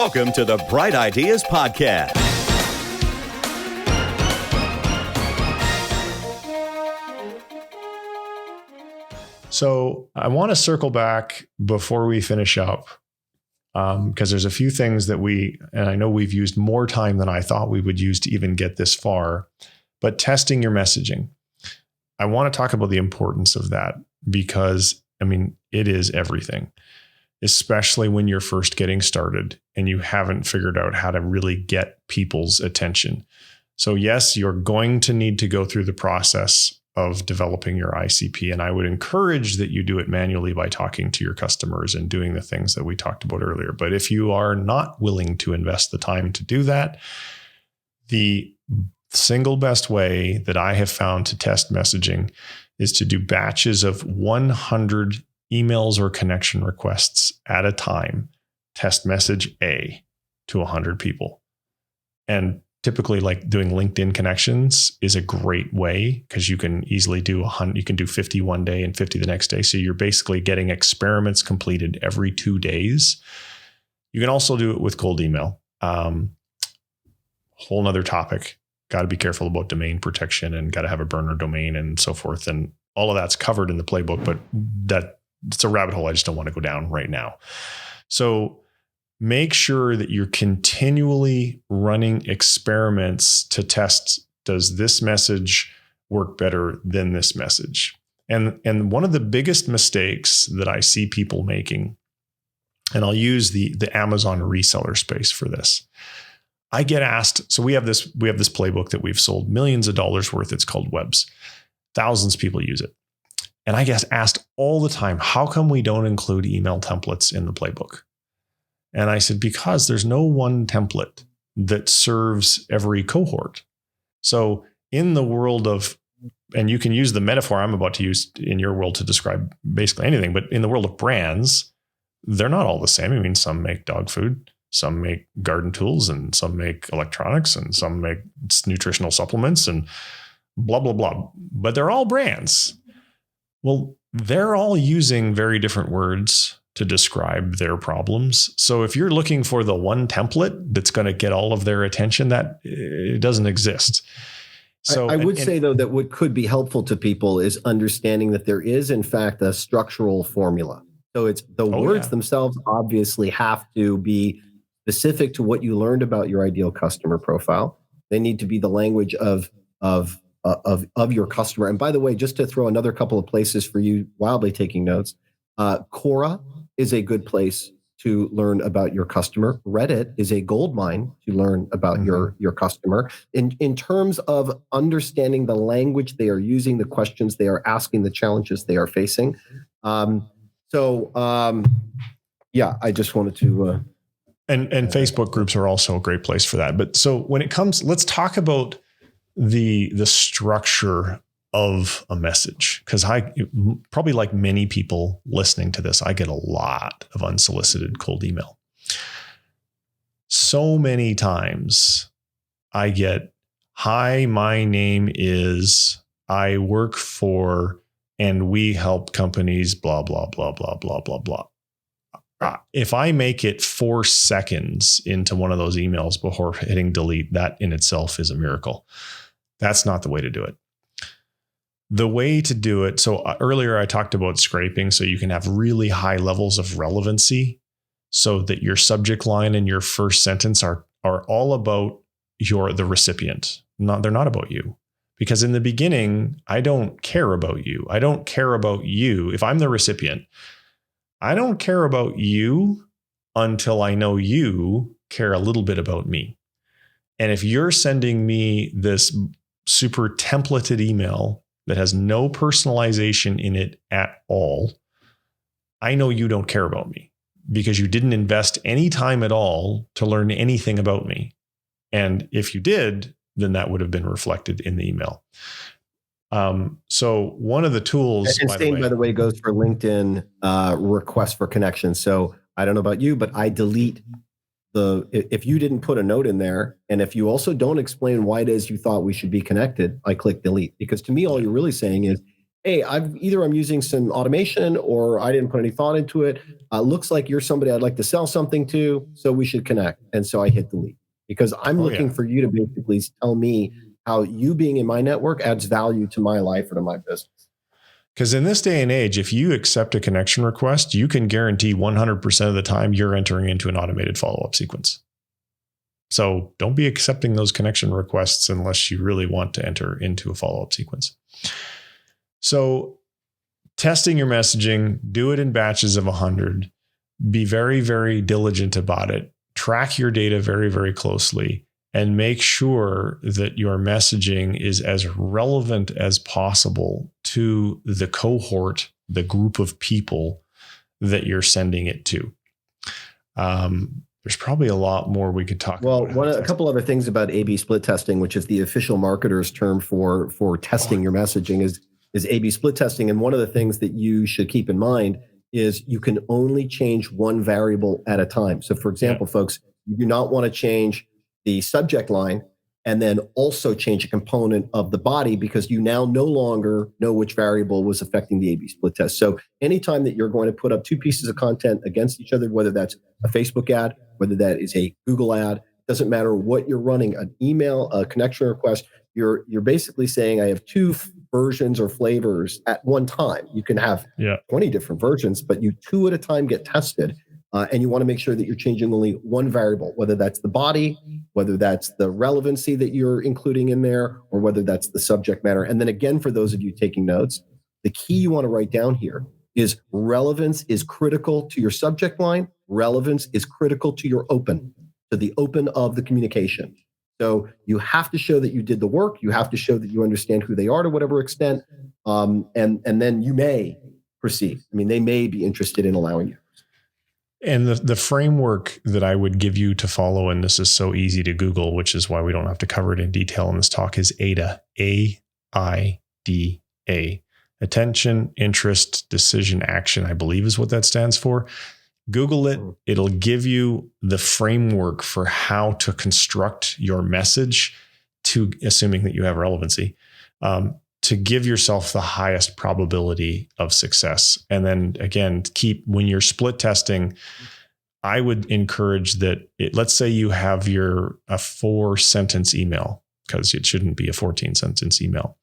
Welcome to the Bright Ideas Podcast. So I want to circle back before we finish up, because there's a few things that and I know we've used more time than I thought we would use to even get this far, but testing your messaging. I want to talk about the importance of that because, it is everything, especially when you're first getting started and you haven't figured out how to really get people's attention. So yes, you're going to need to go through the process of developing your ICP. And I would encourage that you do it manually by talking to your customers and doing the things that we talked about earlier. But if you are not willing to invest the time to do that, the single best way that I have found to test messaging is to do batches of 100 emails or connection requests at a time. Test message A to 100 people. And typically, like doing LinkedIn connections is a great way because you can easily do 100. You can do 50 one day and 50 the next day. So you're basically getting experiments completed every 2 days. You can also do it with cold email. Whole nother topic. Got to be careful about domain protection and got to have a burner domain and so forth. And all of that's covered in the playbook, but it's a rabbit hole I just don't want to go down right now. So make sure that you're continually running experiments to test, does this message work better than this message? And one of the biggest mistakes that I see people making, and I'll use the Amazon reseller space for this. I get asked, so we have this playbook that we've sold millions of dollars worth. It's called Webs. Thousands of people use it. And I get asked all the time, how come we don't include email templates in the playbook? And I said, because there's no one template that serves every cohort. So in the world of, and you can use the metaphor I'm about to use in your world to describe basically anything, but in the world of brands, they're not all the same. Some make dog food, some make garden tools, and some make electronics, and some make nutritional supplements and blah, blah, blah. But they're all brands. Well, they're all using very different words to describe their problems. So if you're looking for the one template that's going to get all of their attention, that it doesn't exist. So I would say, though, that what could be helpful to people is understanding that there is, in fact, a structural formula. So it's the words themselves obviously have to be specific to what you learned about your ideal customer profile. They need to be the language of your customer. And by the way, just to throw another couple of places for you wildly taking notes, Quora is a good place to learn about your customer. Reddit is a gold mine to learn about your customer. In terms of understanding the language they are using, the questions they are asking, the challenges they are facing. I just wanted to... And Facebook groups are also a great place for that. But so when it comes, let's talk about the structure of a message, because I probably, like many people listening to this, I get a lot of unsolicited cold email. So many times I get, hi, my name is, I work for, and we help companies, blah, blah, blah, blah, blah, blah, blah. If I make it 4 seconds into one of those emails before hitting delete, that in itself is a miracle. That's not the way to do it. The way to do it, so earlier I talked about scraping, so you can have really high levels of relevancy so that your subject line and your first sentence are all about the recipient. They're not about you. Because in the beginning, I don't care about you. I don't care about you. If I'm the recipient, I don't care about you until I know you care a little bit about me. And if you're sending me this super templated email that has no personalization in it at all, I know you don't care about me because you didn't invest any time at all to learn anything about me. And if you did, then that would have been reflected in the email. So one of the tools, and same, by the way, goes for LinkedIn request for connection. So I don't know about you, but I delete if you didn't put a note in there, and if you also don't explain why it is you thought we should be connected, I click delete. Because to me, all you're really saying is, hey, I'm using some automation or I didn't put any thought into it. Looks like you're somebody I'd like to sell something to, so we should connect. And so I hit delete because I'm looking for you to basically tell me how you being in my network adds value to my life or to my business. Because in this day and age, if you accept a connection request, you can guarantee 100% of the time you're entering into an automated follow-up sequence. So don't be accepting those connection requests unless you really want to enter into a follow-up sequence. So testing your messaging, do it in batches of 100. Be very, very diligent about it. Track your data very, very closely and make sure that your messaging is as relevant as possible to the cohort, the group of people that you're sending it to. There's probably a lot more we could talk about. Well, a couple other things about A/B split testing, which is the official marketer's term for testing your messaging, is A/B split testing. And one of the things that you should keep in mind is you can only change one variable at a time. So for example, folks, you do not want to change the subject line and then also change a component of the body because you now no longer know which variable was affecting the A/B split test. So anytime that you're going to put up two pieces of content against each other, whether that's a Facebook ad, whether that is a Google ad, doesn't matter what you're running, an email, a connection request, you're basically saying I have two versions or flavors at one time. You can have 20 different versions, but you two at a time get tested. And you want to make sure that you're changing only one variable, whether that's the body, whether that's the relevancy that you're including in there, or whether that's the subject matter. And then again, for those of you taking notes, the key you want to write down here is relevance is critical to your subject line. Relevance is critical to your open, to the open of the communication. So you have to show that you did the work. You have to show that you understand who they are to whatever extent. And then you may proceed. I mean, they may be interested in allowing you. And the framework that I would give you to follow, and this is so easy to Google, which is why we don't have to cover it in detail in this talk, is AIDA, A-I-D-A. Attention, interest, decision, action, I believe is what that stands for. Google it. It'll give you the framework for how to construct your message to, assuming that you have relevancy, to give yourself the highest probability of success. And then again, when you're split testing, I would encourage that let's say you have a 4-sentence email, because it shouldn't be a 14-sentence email.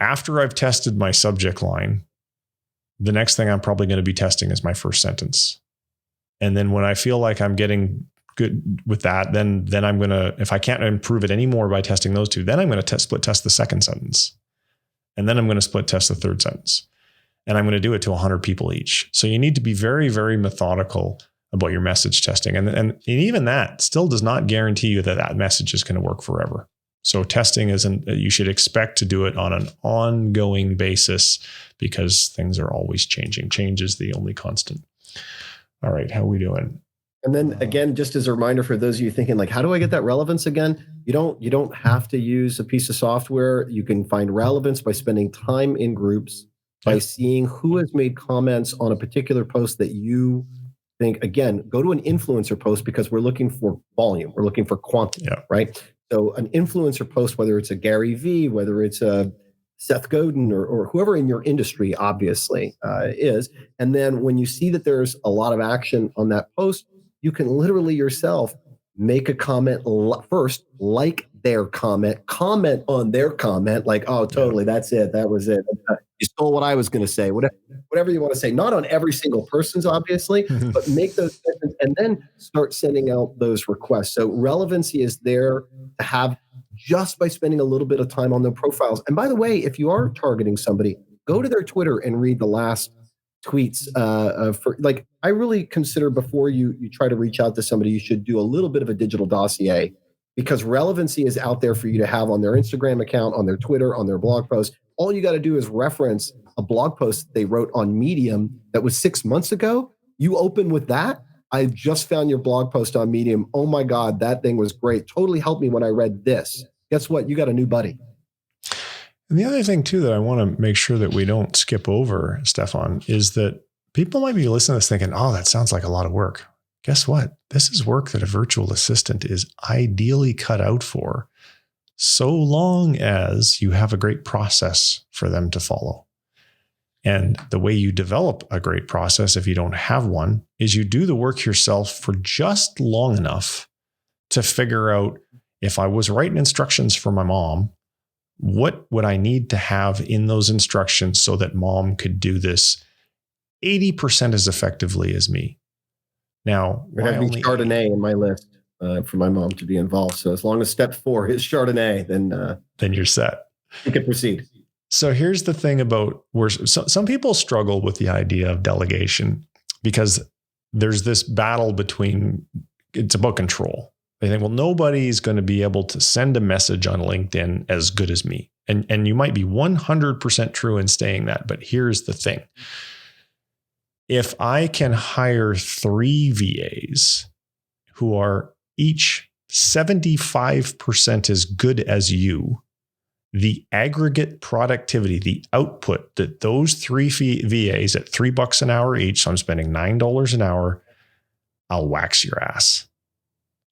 After I've tested my subject line, the next thing I'm probably going to be testing is my first sentence. And then when I feel like I'm getting good with that, then I'm going to, if I can't improve it anymore by testing those two, then I'm going to split test the second sentence. And then I'm going to split test the third sentence. And I'm going to do it to 100 people each. So you need to be very, very methodical about your message testing. And even that still does not guarantee you that message is going to work forever. So testing you should expect to do it on an ongoing basis because things are always changing. Change is the only constant. All right. How are we doing? And then again, just as a reminder for those of you thinking like, how do I get that relevance again? You don't have to use a piece of software. You can find relevance by spending time in groups, by seeing who has made comments on a particular post that you think, again, go to an influencer post because we're looking for volume. We're looking for quantity, right? So an influencer post, whether it's a Gary Vee, whether it's a Seth Godin or whoever in your industry, obviously is. And then when you see that there's a lot of action on that post, you can literally yourself make a comment first, like their comment on their comment, like, oh, totally, that's it, that was it. You stole what I was going to say, whatever you want to say, not on every single person's, obviously, but make those statements and then start sending out those requests. So relevancy is there to have just by spending a little bit of time on their profiles. And by the way, if you are targeting somebody, go to their Twitter and read the last tweets. I really consider before you try to reach out to somebody, you should do a little bit of a digital dossier because relevancy is out there for you to have on their Instagram account, on their Twitter, on their blog post. All you got to do is reference a blog post they wrote on Medium that was 6 months ago. You open with that. I just found your blog post on Medium. Oh my God, that thing was great. Totally helped me when I read this. Guess what? You got a new buddy. And the other thing too that I want to make sure that we don't skip over, Stefan, is that people might be listening to this thinking, oh, that sounds like a lot of work. Guess what? This is work that a virtual assistant is ideally cut out for, so long as you have a great process for them to follow. And the way you develop a great process, if you don't have one, is you do the work yourself for just long enough to figure out, if I was writing instructions for my mom, what would I need to have in those instructions so that mom could do this 80% as effectively as me? Now, We're having Chardonnay in my list for my mom to be involved. So as long as step 4 is Chardonnay, then you're set. You can proceed. So here's the thing about where some people struggle with the idea of delegation, because there's this battle between, it's about control. They think, well, nobody's going to be able to send a message on LinkedIn as good as me. And you might be 100% true in saying that. But here's the thing. If I can hire 3 VAs who are each 75% as good as you, the aggregate productivity, the output that those 3 VAs at $3 an hour each, so I'm spending $9 an hour, I'll wax your ass.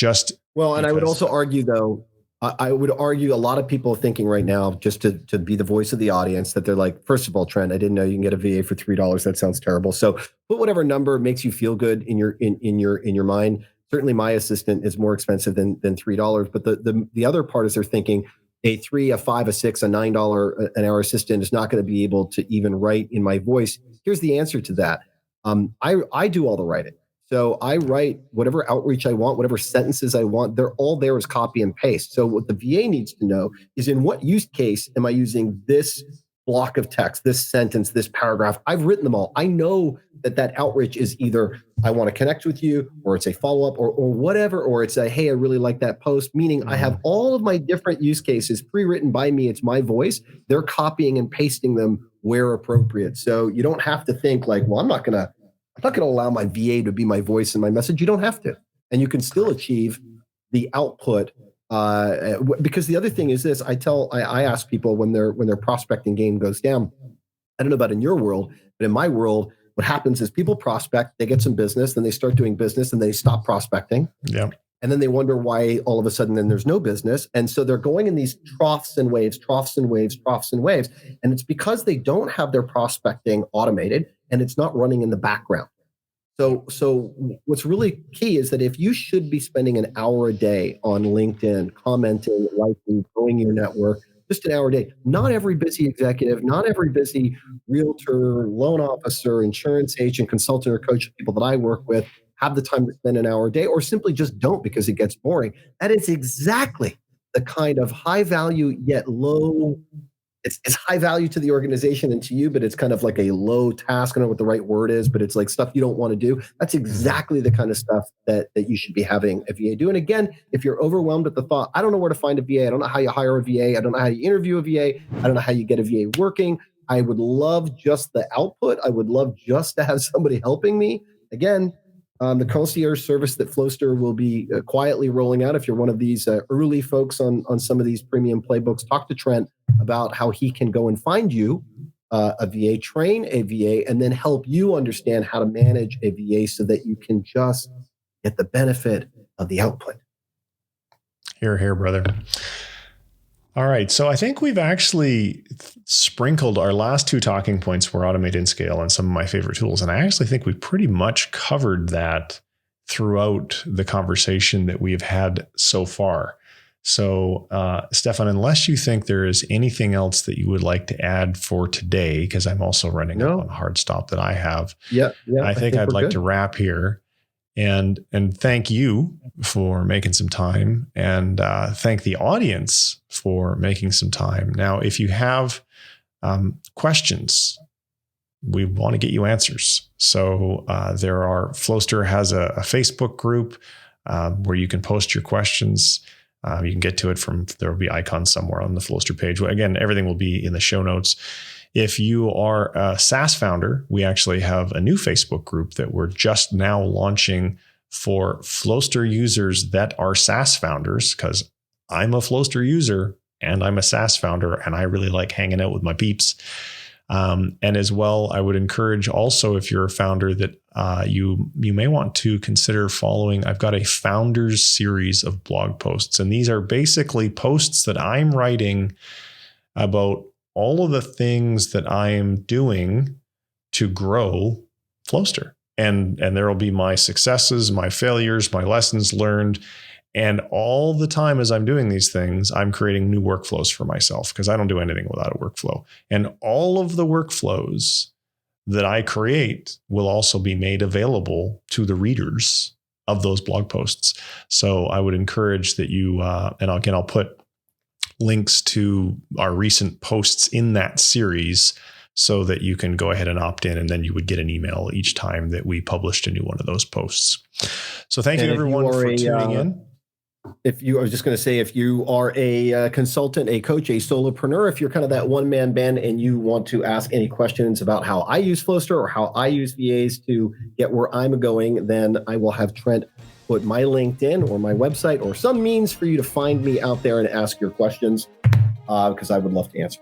And I would also argue, though, I would argue a lot of people thinking right now, just to be the voice of the audience, that they're like, first of all, Trent, I didn't know you can get a VA for $3. That sounds terrible. So put whatever number makes you feel good in your mind. Certainly, my assistant is more expensive than $3. But the other part is they're thinking a $3, a $5, a $6, a $9 an hour assistant is not going to be able to even write in my voice. Here's the answer to that. I do all the writing. So I write whatever outreach I want, whatever sentences I want. They're all there as copy and paste. So what the VA needs to know is, in what use case am I using this block of text, this sentence, this paragraph? I've written them all. I know that outreach is either I want to connect with you, or it's a follow-up, or whatever, or it's a, hey, I really like that post, meaning I have all of my different use cases pre-written by me. It's my voice. They're copying and pasting them where appropriate. So you don't have to think like, well, I'm not going to allow my VA to be my voice and my message. You don't have to. And you can still achieve the output. Because the other thing is this, I ask people when their prospecting game goes down, I don't know about in your world, but in my world, what happens is people prospect, they get some business, then they start doing business, and they stop prospecting. Yeah. And then they wonder why all of a sudden then there's no business. And so they're going in these troughs and waves. And it's because they don't have their prospecting automated, and it's not running in the background. So what's really key is that if you should be spending an hour a day on LinkedIn, commenting, liking, growing your network, just an hour a day. Not every busy executive, not every busy realtor, loan officer, insurance agent, consultant, or coach, people that I work with have the time to spend an hour a day, or simply just don't because it gets boring. That is exactly the kind of high value yet low. It's high value to the organization and to you, but it's kind of like a low task. I don't know what the right word is, but it's like stuff you don't want to do. That's exactly the kind of stuff that you should be having a VA do. And again, if you're overwhelmed at the thought, I don't know where to find a VA. I don't know how you hire a VA. I don't know how you interview a VA. I don't know how you get a VA working. I would love just the output. I would love just to have somebody helping me. Again, the concierge service that Flowster will be quietly rolling out. If you're one of these early folks on some of these premium playbooks, talk to Trent about how he can go and find you a VA, train a VA, and then help you understand how to manage a VA so that you can just get the benefit of the output. Hear, hear, brother. All right. So I think we've actually sprinkled our last 2 talking points were Automate and Scale and some of my favorite tools. And I actually think we pretty much covered that throughout the conversation that we've had so far. So, Stefan, unless you think there is anything else that you would like to add for today, because I'm also running up on a hard stop that I have. Yeah. I think I'd like to wrap here. And thank you for making some time, and thank the audience for making some time. Now, if you have questions, we want to get you answers. So Flowster has a Facebook group where you can post your questions. You can get to it there will be icons somewhere on the Flowster page. Again, everything will be in the show notes. If you are a SaaS founder, we actually have a new Facebook group that we're just now launching for Flowster users that are SaaS founders, because I'm a Flowster user and I'm a SaaS founder and I really like hanging out with my peeps. And as well, I would encourage also, if you're a founder, that you may want to consider following. I've got a founders series of blog posts, and these are basically posts that I'm writing about all of the things that I am doing to grow Flowster. And there will be my successes, my failures, my lessons learned. And all the time as I'm doing these things, I'm creating new workflows for myself because I don't do anything without a workflow. And all of the workflows that I create will also be made available to the readers of those blog posts. So I would encourage that you, and again, I'll put links to our recent posts in that series so that you can go ahead and opt in, and then you would get an email each time that we published a new one of those posts. So thank you everyone for tuning in. I was just going to say, if you are a consultant, a coach, a solopreneur, if you're kind of that one-man band and you want to ask any questions about how I use Flowster or how I use VAs to get where I'm going, then I will have Trent put my LinkedIn or my website or some means for you to find me out there and ask your questions, because I would love to answer.